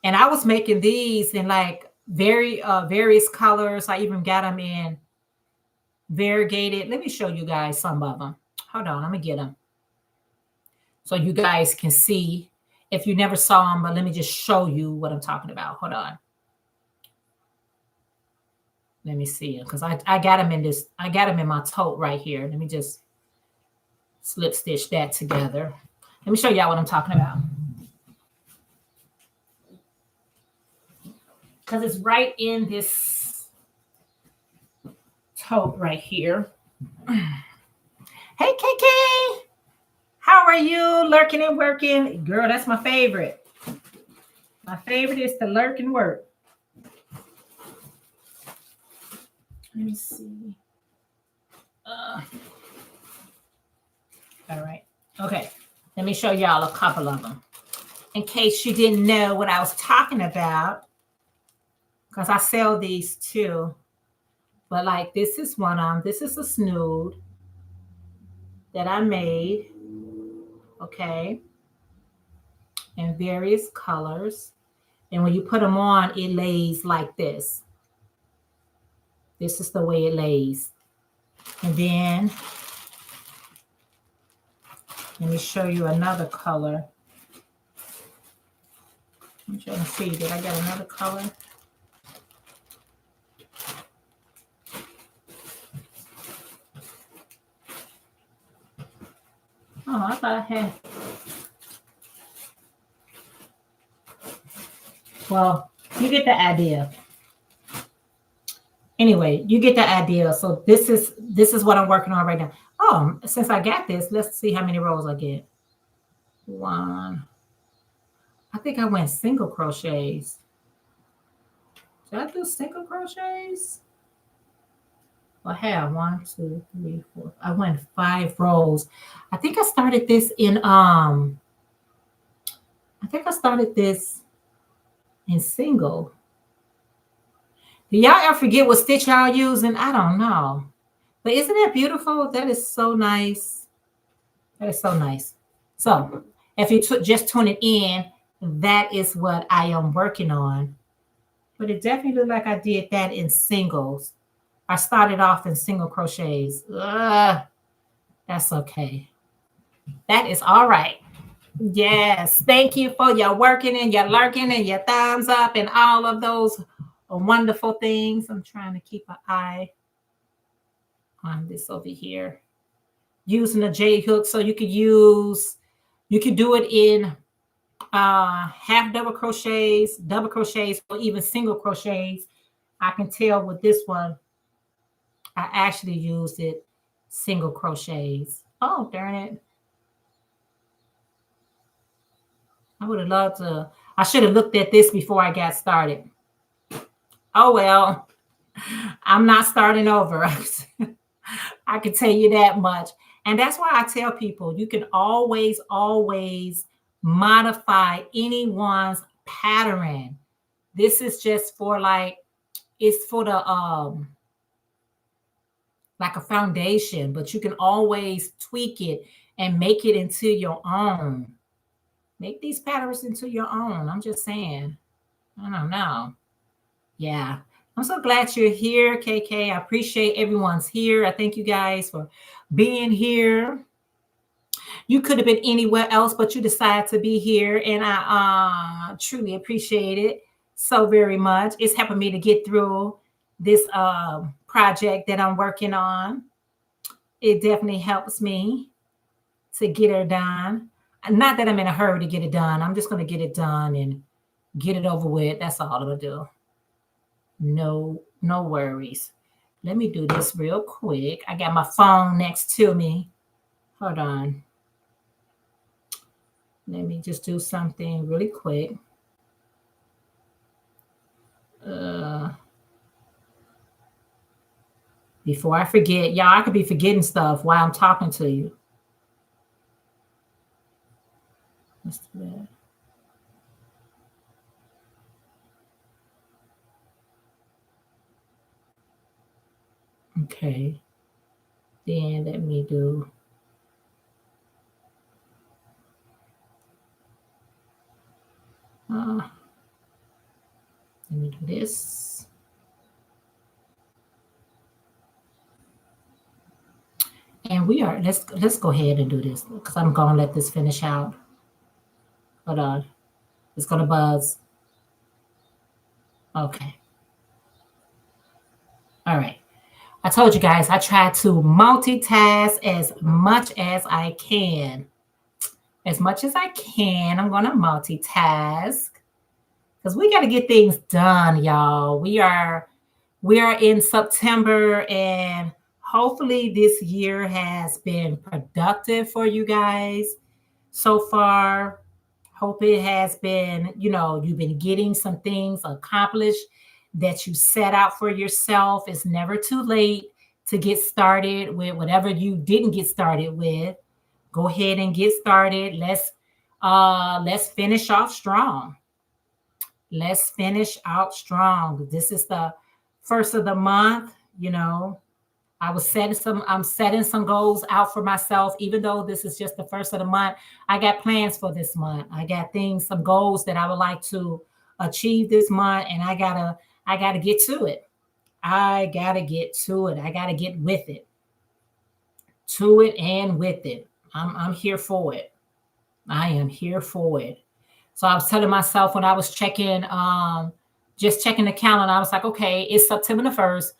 And I was making these in like very various colors. I even got them in, variegated. Let me show you guys some of them. Hold on, let me get them so you guys can see. If you never saw them, but let me just show you what I'm talking about. Hold on. Let me see them because I got them in this. I got them in my tote right here. Let me just slip stitch that together. Let me show y'all what I'm talking about. Because it's right in this tote right here. Hey, KK. How are you? Lurking and working. Girl, that's my favorite. My favorite is to lurk and work. Let me see. All right. Okay. Let me show y'all a couple of them. In case you didn't know what I was talking about. Because I sell these too. But like this is one of them. This is a snood that I made. Okay. In various colors. And when you put them on, it lays like this. This is the way it lays. And then, let me show you another color. I'm trying to see, did I get another color? Oh, I thought I had. Well, you get the idea. Anyway, you get the idea. So this is what I'm working on right now. Oh, since I got this, let's see how many rows I get. One. I think I went single crochets. Did I do single crochets? I have 1, 2, 3, 4. I went 5 rows. I think I started this in single. Do y'all ever forget what stitch y'all using? I don't know. But isn't that beautiful? That is so nice. That is so nice. So if you just tune it in, that is what I am working on. But it definitely looked like I did that in singles. I started off in single crochets. That's okay. That is all right. Yes. Thank you for your working and your lurking and your thumbs up and all of those wonderful things. I'm trying to keep an eye on this over here. Using a J hook, so you could do it in half double crochets, double crochets, or even single crochets. I can tell with this one, I actually used it single crochets. Oh, darn it. I would have loved to. I should have looked at this before I got started. Oh, well, I'm not starting over. I can tell you that much. And that's why I tell people you can always modify anyone's pattern. This is just for it's for the like a foundation, but you can always tweak it and make it into your own. Make these patterns into your own. I'm just saying. I don't know. Yeah. I'm so glad you're here, KK. I appreciate everyone's here. I thank you guys for being here. You could have been anywhere else, but you decided to be here, and I truly appreciate it so very much. It's helping me to get through this project that I'm working on. It definitely helps me to get her done. Not that I'm in a hurry to get it done. I'm just going to get it done and get it over with. That's all I'm going to do. No worries. Let me do this real quick. I got my phone next to me. Hold on. Let me just do something really quick. Before I forget, y'all, I could be forgetting stuff while I'm talking to you. Let's do that. Okay. Then let me do. Let me do this. And we are, let's go ahead and do this because I'm gonna let this finish out. Hold on. It's gonna buzz. Okay. All right. I told you guys I try to multitask as much as I can. As much as I can, I'm gonna multitask because we got to get things done, y'all. We are in September, and hopefully this year has been productive for you guys so far. Hope it has been, you've been getting some things accomplished that you set out for yourself. It's never too late to get started with whatever you didn't get started with. Go ahead and get started. Let's finish off strong. Let's finish out strong. This is the first of the month, I'm setting some goals out for myself. Even though this is just the first of the month, I got plans for this month. I got some goals that I would like to achieve this month, and I gotta get to it. I gotta get to it. I gotta get with it. To it and with it. I'm here for it. I am here for it. So I was telling myself when I was just checking the calendar, I was like, okay, it's September the 1st.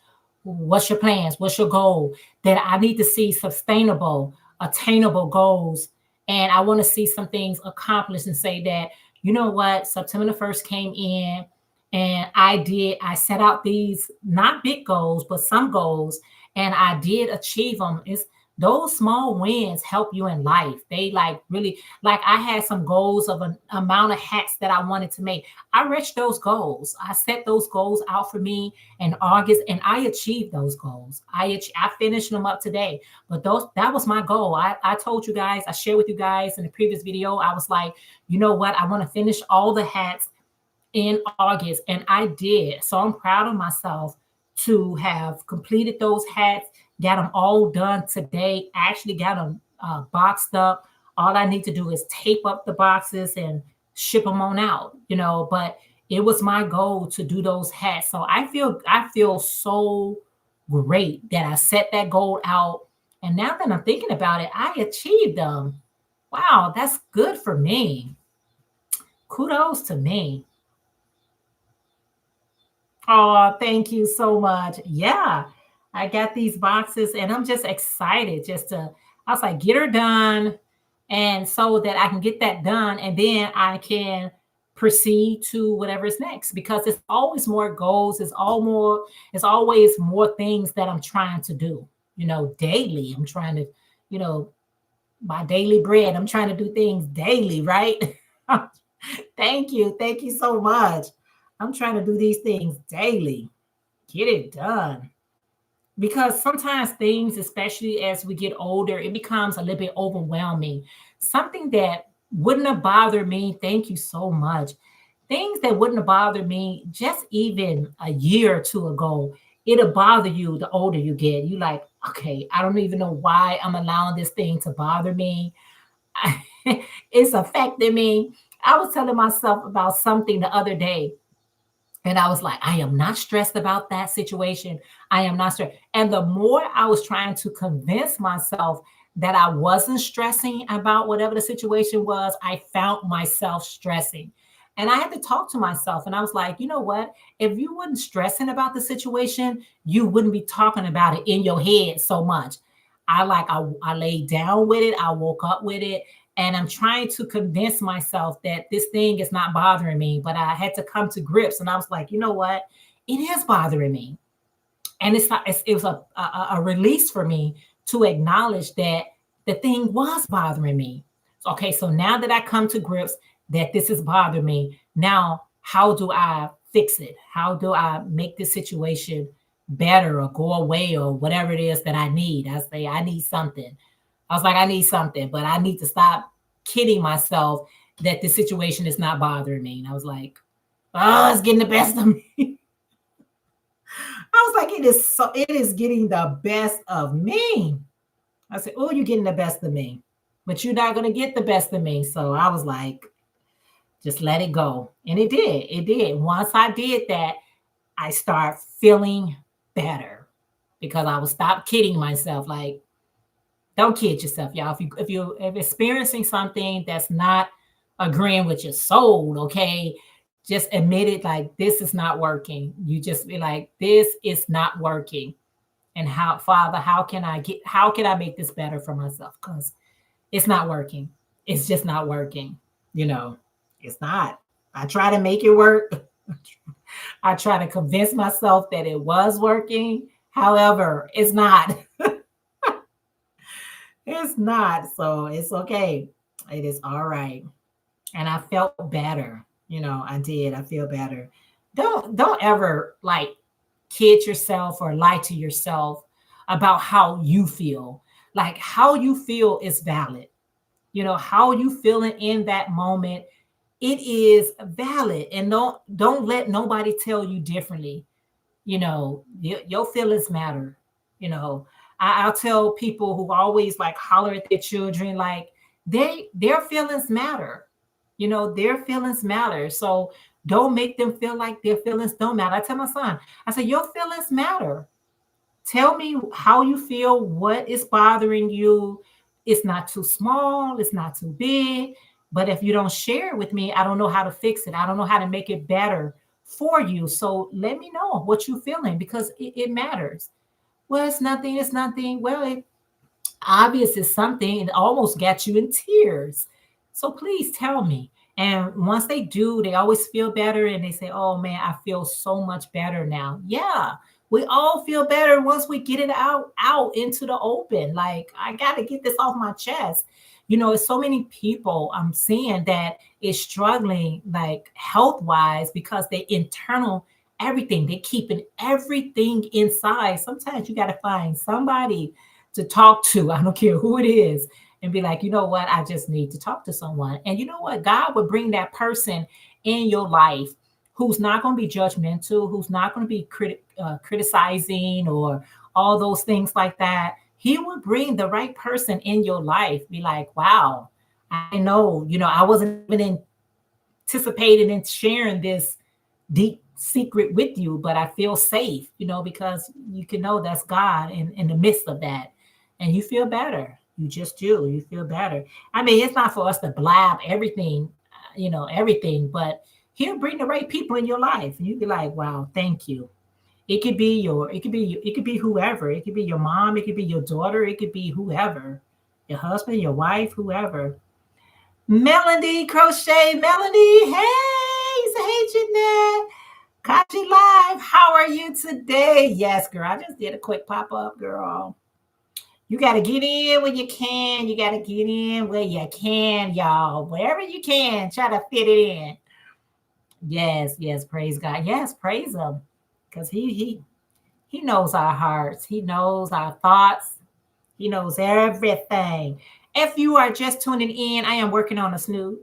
What's your plans? What's your goal? That I need to see sustainable, attainable goals. And I want to see some things accomplished and say that, you know what, September the 1st came in and I set out these not big goals, but some goals, and I did achieve them. It's those small wins help you in life. They like really, like I had some goals of an amount of hats that I wanted to make. I reached those goals. I set those goals out for me in August, and I achieved those goals. I finished them up today. But that was my goal. I told you guys, I shared with you guys in the previous video. I was like, you know what? I want to finish all the hats in August, and I did. So I'm proud of myself to have completed those hats, got them all done today. Actually got them boxed up. All I need to do is tape up the boxes and ship them on out, but it was my goal to do those hats. So I feel so great that I set that goal out. And now that I'm thinking about it, I achieved them. Wow, that's good for me. Kudos to me. Oh, thank you so much. Yeah, I got these boxes and I'm just excited I was like, get her done. And so that I can get that done and then I can proceed to whatever's next because it's always more goals. It's always more things that I'm trying to do, daily. I'm trying to, you know, my daily bread. I'm trying to do things daily, right? Thank you. Thank you so much. I'm trying to do these things daily. Get it done. Because sometimes things, especially as we get older, it becomes a little bit overwhelming. Something that wouldn't have bothered me, thank you so much. Things that wouldn't have bothered me just even a year or two ago, it'll bother you the older you get. You like, okay, I don't even know why I'm allowing this thing to bother me. It's affecting me. I was telling myself about something the other day, and I was like, I am not stressed about that situation. I am not stressed. And the more I was trying to convince myself that I wasn't stressing about whatever the situation was, I found myself stressing. And I had to talk to myself. And I was like, you know what? If you weren't stressing about the situation, you wouldn't be talking about it in your head so much. I laid down with it. I woke up with it. And I'm trying to convince myself that this thing is not bothering me, but I had to come to grips. And I was like, you know what? It is bothering me. And it was a release for me to acknowledge that the thing was bothering me. Okay, so now that I come to grips that this is bothering me, now how do I fix it? How do I make this situation better or go away or whatever it is that I need? I say, I need something. I was like, I need something, but I need to stop kidding myself that the situation is not bothering me. And I was like, oh, it's getting the best of me. I was like, it is getting the best of me. I said, oh, you're getting the best of me, but you're not going to get the best of me. So I was like, just let it go. And it did. It did. Once I did that, I start feeling better because I would stop kidding myself. Like, Don't kid yourself, y'all. If you're experiencing something that's not agreeing with your soul, okay, just admit it. Like, this is not working. You just be like, this is not working. And how, Father, how can I make this better for myself? Because it's not working. It's just not working. You know, it's not. I try to make it work. I try to convince myself that it was working. However, it's not. It's not. So it's okay. It is all right. And I felt better. I did. I feel better. Don't ever like kid yourself or lie to yourself about how you feel. Like, how you feel is valid. How you feeling in that moment, it is valid. And don't let nobody tell you differently. Your feelings matter. you know I'll tell people who always like holler at their children, like, their feelings matter. Their feelings matter. So don't make them feel like their feelings don't matter. I tell my son, I say, your feelings matter. Tell me how you feel, what is bothering you. It's not too small, it's not too big. But if you don't share it with me, I don't know how to fix it. I don't know how to make it better for you. So let me know what you're feeling, because it matters. Well, it's nothing, it's nothing. Well, it obvious is something. It almost got you in tears. So please tell me. And once they do, they always feel better and they say, oh man, I feel so much better now. Yeah, we all feel better once we get it out into the open. Like, I got to get this off my chest. It's so many people I'm seeing that is struggling, like, health wise, because they internal everything. They keeping everything inside. Sometimes you got to find somebody to talk to. I don't care who it is, and be like, you know what? I just need to talk to someone. And you know what? God would bring that person in your life who's not going to be judgmental, who's not going to be criticizing or all those things like that. He will bring the right person in your life. Be like, wow, I know, I wasn't even anticipating and sharing this deep secret with you, but I feel safe, because you can know that's God in the midst of that. And you feel better. You just do. You feel better. I mean, it's not for us to blab everything, everything, but he'll bring the right people in your life. And you be like, wow, thank you. It could be whoever. It could be your mom. It could be your daughter. It could be whoever, your husband, your wife, whoever. Melody Crochet, Melody. Hey, Jeanette. Caught you live. How are you today? Yes, girl. I just did a quick pop up, girl. You got to get in when you can. You got to get in where you can, y'all. Wherever you can, try to fit it in. Yes, yes, praise God. Yes, praise Him, because He knows our hearts. He knows our thoughts. He knows everything. If you are just tuning in, I am working on a snood.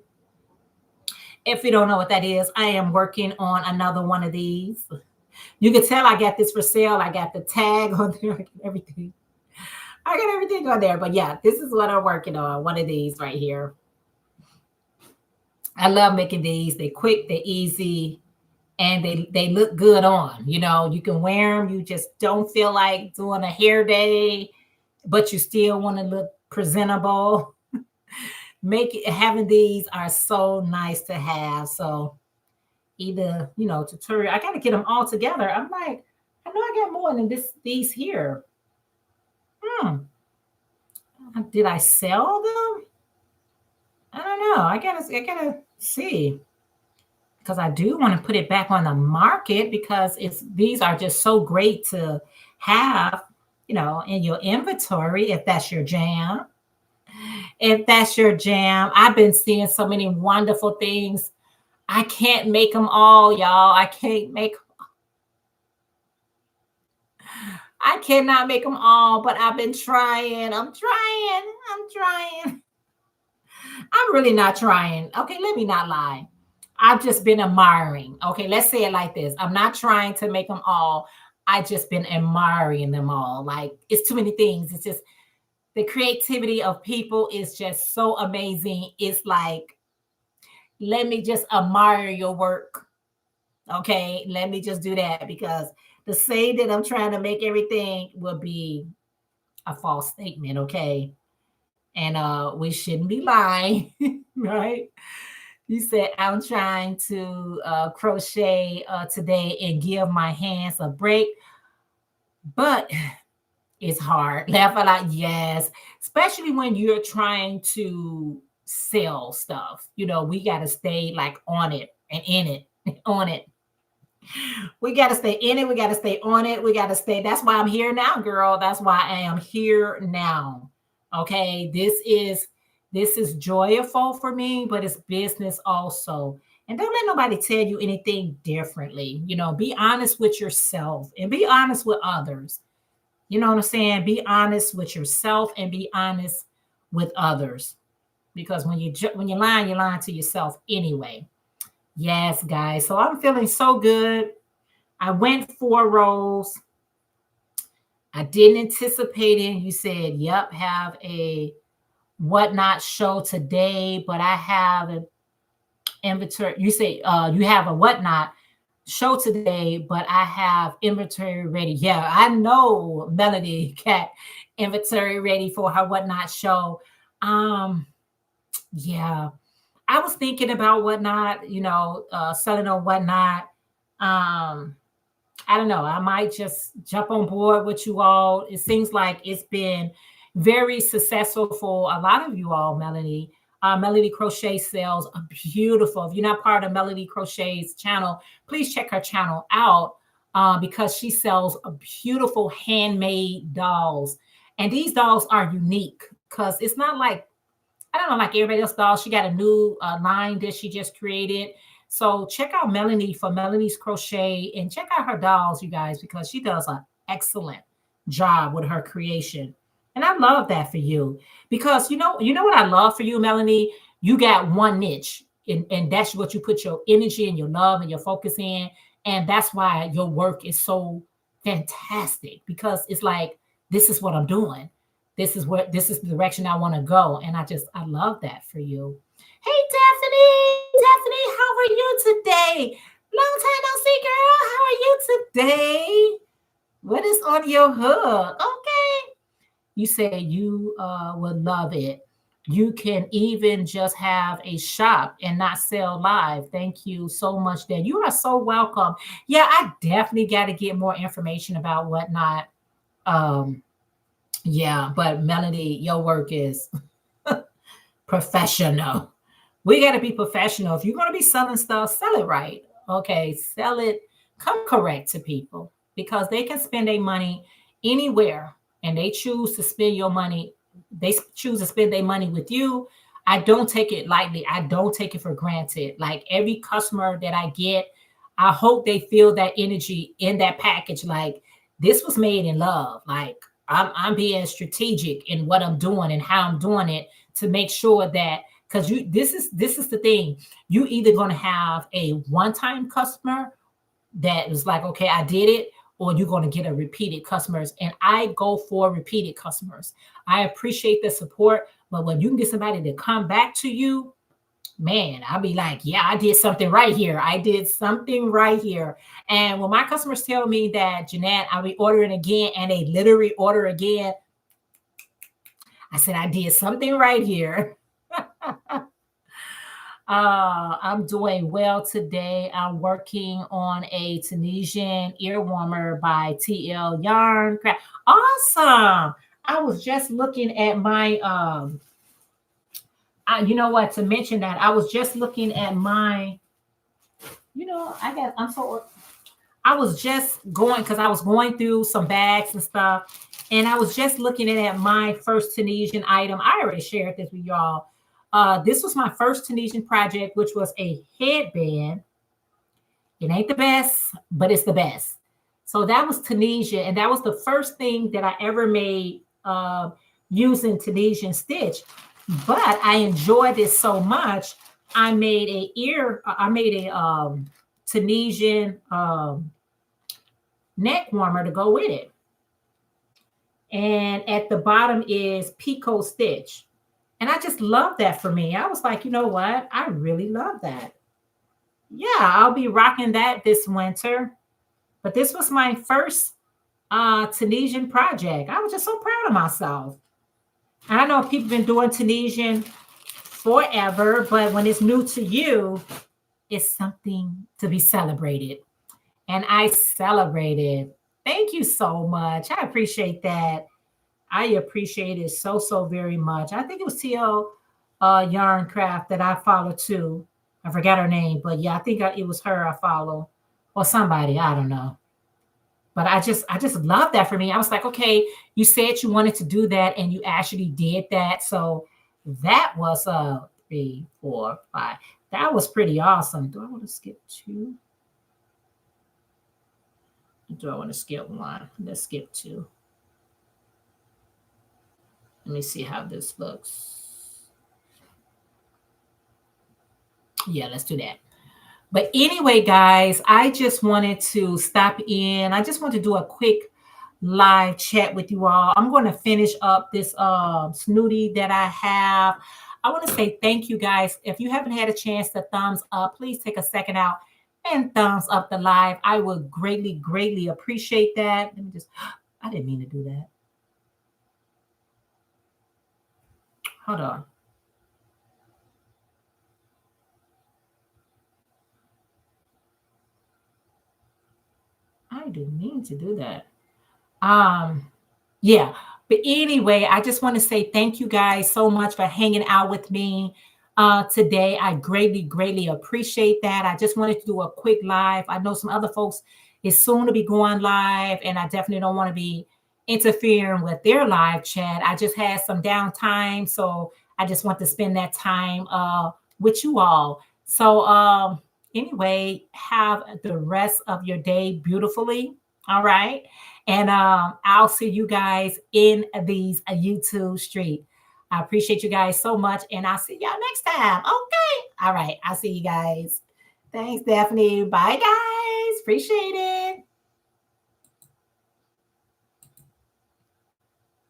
If you don't know what that is, I am working on another one of these. You can tell I got this for sale. I got the tag on there. I got everything. I got everything on there. But yeah, this is what I'm working on. One of these right here. I love making these. They're quick, they're easy, and they look good on. You can wear them. You just don't feel like doing a hair day, but you still want to look presentable. Having these are so nice to have. So either, tutorial, I got to get them all together. I'm like, I know I got more than these here. Did I sell them? I don't know. I gotta see, because I do want to put it back on the market, because these are just so great to have, in your inventory, if that's your jam. If that's your jam. I've been seeing so many wonderful things. I can't make them all, y'all. I cannot make them all, but I've been trying. I'm trying. I'm really not trying. Okay, let me not lie. I've just been admiring. Okay, let's say it like this. I'm not trying to make them all. I just been admiring them all. Like, it's too many things. It's just the creativity of people is just so amazing. It's like, let me just admire your work. Okay, let me just do that, because to say that I'm trying to make everything will be a false statement. Okay, And we shouldn't be lying, right? You said, I'm trying to crochet today and give my hands a break, but it's hard. Laugh out loud, yes. Especially when you're trying to sell stuff. We got to stay like on it and in it, on it. We got to stay in it. We got to stay on it. We got to stay. That's why I'm here now, girl. That's why I am here now. Okay. This is joyful for me, but it's business also. And don't let nobody tell you anything differently. Be honest with yourself and be honest with others. You know what I'm saying? Be honest with yourself and be honest with others. Because when you're lying to yourself anyway. Yes, guys. So I'm feeling so good. I went 4 rows. I didn't anticipate it. You said, yep, have a whatnot show today, but I have an inventory. You say you have a whatnot show today, but I have inventory ready. Yeah, I know Melody got inventory ready for her whatnot show. Yeah, I was thinking about whatnot, selling on whatnot. I don't know. I might just jump on board with you all. It seems like it's been very successful for a lot of you all, Melody. Melody Crochet sells a beautiful. If you're not part of Melody Crochet's channel, please check her channel out because she sells a beautiful handmade dolls. And these dolls are unique because it's not like, I don't know, like everybody else dolls. She got a new line that she just created. So check out Melanie for Melanie's Crochet and check out her dolls, you guys, because she does an excellent job with her creation. And I love that for you because you know what I love for you, Melanie? You got one niche and that's what you put your energy and your love and your focus in. And that's why your work is so fantastic because it's like, this is what I'm doing. This is the direction I want to go. And I love that for you. Hey, Daphne, how are you today? Long time no see, girl. How are you today? What is on your hook? Okay. You say you would love it. You can even just have a shop and not sell live. Thank you so much, Dad. You are so welcome. Yeah, I definitely got to get more information about whatnot. Yeah, but Melody, your work is professional. We got to be professional. If you're going to be selling stuff, sell it right. Okay, sell it. Come correct to people because they can spend their money anywhere and they choose to spend your money. They choose to spend their money with you. I don't take it lightly. I don't take it for granted. Like every customer that I get, I hope they feel that energy in that package. Like this was made in love. Like I'm being strategic in what I'm doing and how I'm doing it to make sure that because this is the thing. You either going to have a one-time customer that is like, okay, I did it, or you're going to get a repeated customers. And I go for repeated customers. I appreciate the support, but when you can get somebody to come back to you, man, I'll be like, yeah, I did something right here. I did something right here. And when my customers tell me that, Jeanette, I'll be ordering again, and they literally order again, I said, I did something right here. I'm doing well today. I'm working on a Tunisian ear warmer by TL Yarn. Awesome. I was just looking at my you know what, to mention that I was just looking at my, I was just going because I was going through some bags and stuff, and I was just looking at my first Tunisian item. I already shared this with y'all. This was my first Tunisian project, which was a headband. It ain't the best, but it's the best. So that was Tunisia, and that was the first thing that I ever made using Tunisian stitch. But I enjoyed it so much, I made a Tunisian neck warmer to go with it. And at the bottom is picot stitch. And I just love that for me. I was like, you know what? I really love that. Yeah, I'll be rocking that this winter. But this was my first Tunisian project. I was just so proud of myself. I know people been doing Tunisian forever, but when it's new to you, it's something to be celebrated. And I celebrated. Thank you so much. I appreciate that. I appreciate it so, so very much. I think it was TL Yarn Craft that I follow too. I forgot her name, but yeah, I think it was her I follow or somebody. I don't know. But I just love that for me. I was like, okay, you said you wanted to do that and you actually did that. So that was 3, 4, 5. That was pretty awesome. Do I want to skip 2? Do I want to skip 1? Let's skip 2. Let me see how this looks. Yeah, let's do that. But anyway, guys, I just wanted to stop in. I just want to do a quick live chat with you all. I'm going to finish up this snooty that I have. I want to say thank you guys. If you haven't had a chance to thumbs up, please take a second out and thumbs up the live. I would greatly, greatly appreciate that. Let me just, I didn't mean to do that. Hold on. I didn't mean to do that. Yeah. But anyway, I just want to say thank you guys so much for hanging out with me today. I greatly, greatly appreciate that. I just wanted to do a quick live. I know some other folks is soon to be going live, and I definitely don't want to be interfering with their live chat. I just had some downtime, so I just want to spend that time with you all. So anyway, have the rest of your day beautifully. All right. And I'll see you guys in these YouTube street. I appreciate you guys so much. And I'll see y'all next time. Okay. All right. I'll see you guys. Thanks, Stephanie. Bye, guys. Appreciate it.